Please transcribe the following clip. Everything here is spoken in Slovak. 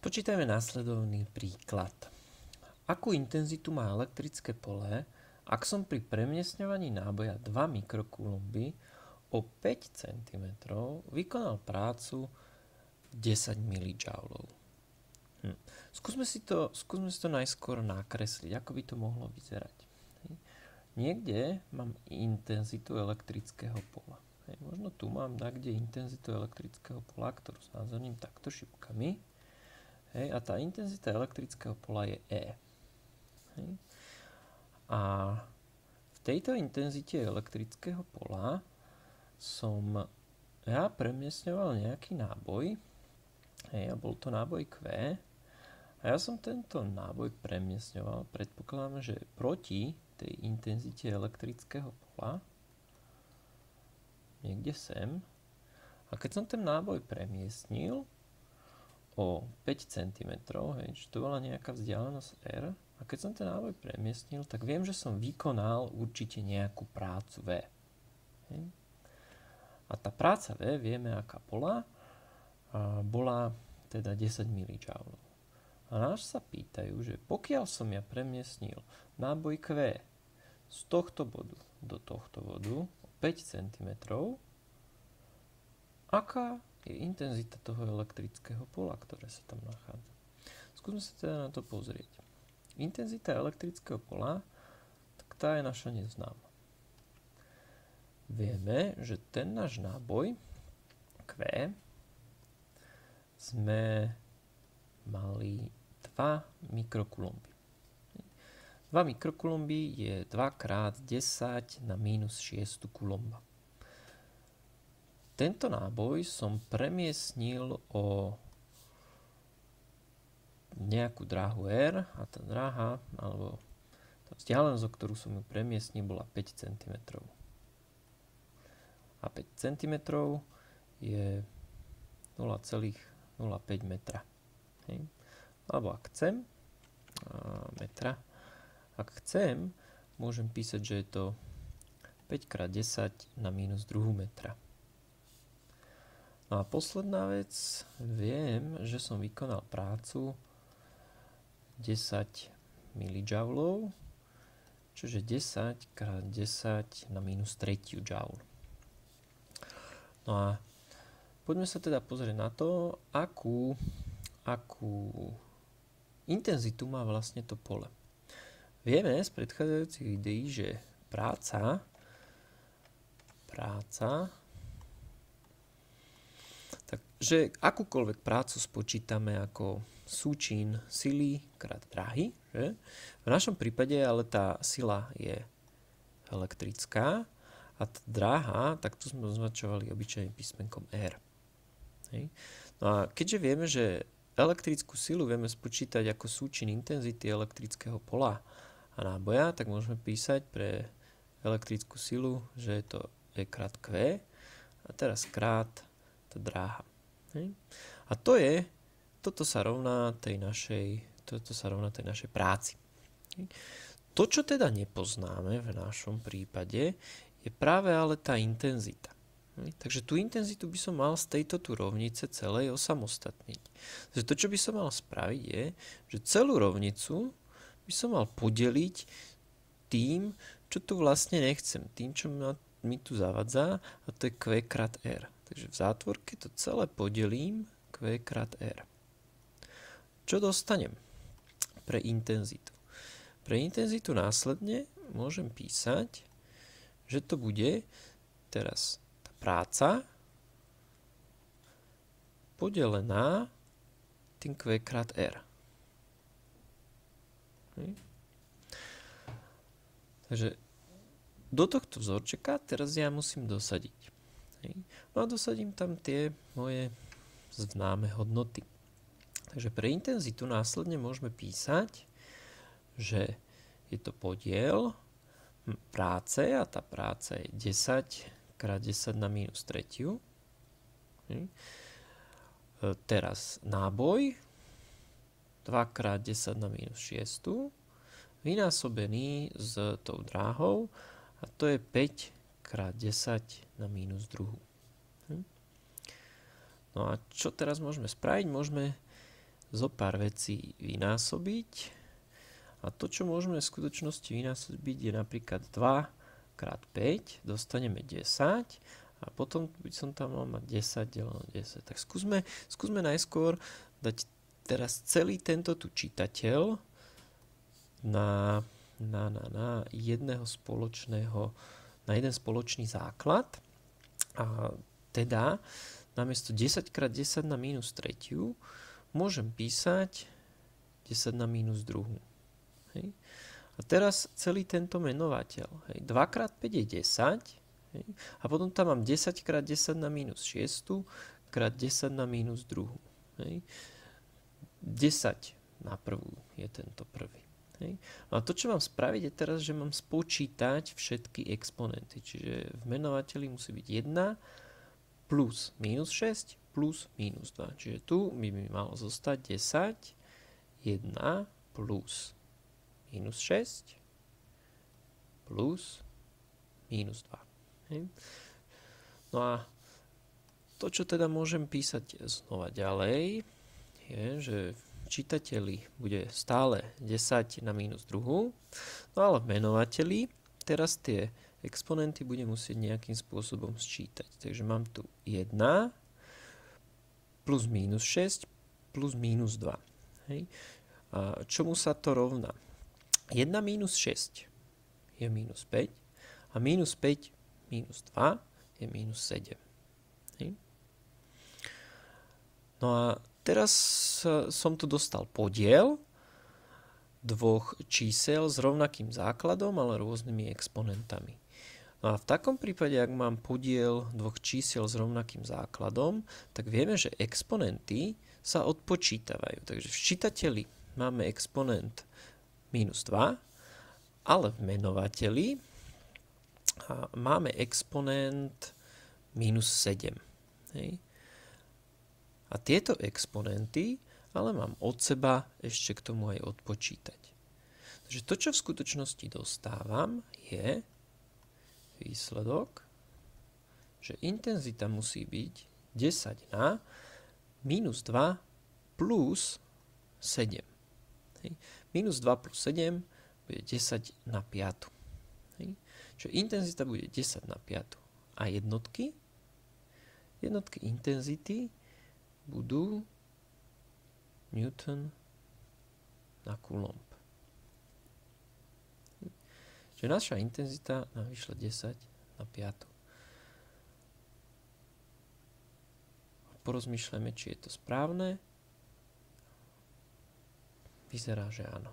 Spočítajme následovný príklad. Akú intenzitu má elektrické pole, ak som pri premiesňovaní náboja 2 mikrokulomby o 5 cm vykonal prácu 10 mJ. Skúsme si to najskôr nakresliť, ako by to mohlo vyzerať. Niekde mám intenzitu elektrického pola. Možno tu mám kde intenzitu elektrického pola, ktorú znázorním takto šipkami. A tá intenzita elektrického pola je E. A v tejto intenzite elektrického pola som ja premiesňoval nejaký náboj, a bol to náboj Q, a ja som tento náboj premiesňoval, predpokladám, že proti tej intenzite elektrického pola, niekde sem, a keď som ten náboj premiestnil o 5 cm, čiže to bola nejaká vzdialenosť R, a keď som ten náboj premiestnil, tak viem, že som vykonal určite nejakú prácu V. A tá práca V, vieme aká bola teda 10 mJ. A nás sa pýtajú, že pokiaľ som ja premiestnil náboj Q z tohto bodu do tohto bodu o 5 cm, aká je intenzita toho elektrického pola, ktoré sa tam nachádza. Skúsme sa teda na to pozrieť. Intenzita elektrického pola, tak tá je naša neznáma. Vieme, že ten náš náboj Q sme mali 2 mikrokulomby. 2 mikrokulomby je 2x10 na minus 6 kulomba. Tento náboj som premiestnil o nejakú dráhu R a tá dráha, alebo tá vzdialenosť, o ktorú som ju premiestnil, bola 5 cm. A 5 cm je 0,05 metra. Alebo ak chcem, metra, ak chcem, môžem písať, že je to 5x10 na minus 2 metra. No a posledná vec, viem, že som vykonal prácu 10 mJ, čiže 10x10 na minus 3 joule. No a poďme sa teda pozrieť na to, akú intenzitu má vlastne to pole. Vieme z predchádzajúcich videí, že práca takže akúkoľvek prácu spočítame ako súčin sily krát dráhy. Že? V našom prípade ale tá sila je elektrická a tá dráha, tak tu sme označovali obyčajným písmenkom R. No a keďže vieme, že elektrickú silu vieme spočítať ako súčin intenzity elektrického pola a náboja, tak môžeme písať pre elektrickú silu, že je to E krát Q a teraz krát tá dráha. A toto sa rovná tej našej práci. To, čo teda nepoznáme v našom prípade, je práve ale tá intenzita. Takže tú intenzitu by som mal z tejto rovnice celej osamostatniť. Takže to, čo by som mal spraviť, je, že celú rovnicu by som mal podeliť tým, čo tu vlastne nechcem, tým, čo mi tu zavadzá, a to je Q krát R. Takže v zátvorke to celé podelím Q krát R. Čo dostanem pre intenzitu? Pre intenzitu následne môžem písať, že to bude teraz tá práca podelená tým Q krát R. Takže do tohto vzorčeka teraz ja musím dosadiť. No a dosadím tam tie moje známe hodnoty. Takže pre intenzitu následne môžeme písať, že je to podiel práce a tá práca je 10x10 na minus 3. Teraz náboj 2x10 na minus 6 vynásobený s tou dráhou a to je 5x10 na minus 2. No a čo teraz môžeme spraviť? Môžeme zo pár vecí vynásobiť. A to, čo môžeme v skutočnosti vynásobiť, je napríklad 2 krát 5, dostaneme 10 a potom by som tam mal mať 10 deleno 10. Tak skúsme najskôr dať teraz celý tento tu čitateľ na jeden spoločný základ. A teda namiesto 10 krát 10 na minus 3 môžem písať 10 na minus 2. Hej. A teraz celý tento menovateľ. Hej. 2 krát 5 je 10. Hej. A potom tam mám 10 krát 10 na minus 6 krát 10 na minus 2. Hej. 10 na prvú je tento prvý. Hej. A to, čo mám spraviť, je teraz, že mám spočítať všetky exponenty. Čiže v menovateli musí byť 1 plus minus 6 plus minus 2. Čiže tu by mi malo zostať 10, 1 plus minus 6 plus minus 2. Hej. No a to, čo teda môžem písať znova ďalej, je, že v čitateľi bude stále 10 na minus 2, no ale v menovateli teraz tie exponenty budem musieť nejakým spôsobom sčítať. Takže mám tu 1 plus minus 6 plus minus 2. Hej. A čomu sa to rovná? 1 minus 6 je minus 5 a minus 5 minus 2 je minus 7. Hej. No a teraz som tu dostal podiel dvoch čísel s rovnakým základom, ale rôznymi exponentami. No a v takom prípade, ak mám podiel dvoch čísel s rovnakým základom, tak vieme, že exponenty sa odpočítavajú. Takže v čitateľi máme exponent minus 2, ale v menovateli máme exponent minus 7. Hej. A tieto exponenty ale mám od seba ešte k tomu aj odpočítať. Takže to, čo v skutočnosti dostávam, je výsledok, že intenzita musí byť 10 na minus 2 plus 7. Hej. Minus 2 plus 7 bude 10 na 5. Hej. Čiže intenzita bude 10 na 5. A jednotky intenzity budú Newton na Coulomb. Čiže naša intenzita nám vyšla 10 na 5. Porozmýšľajme, či je to správne. Vyzerá, že áno.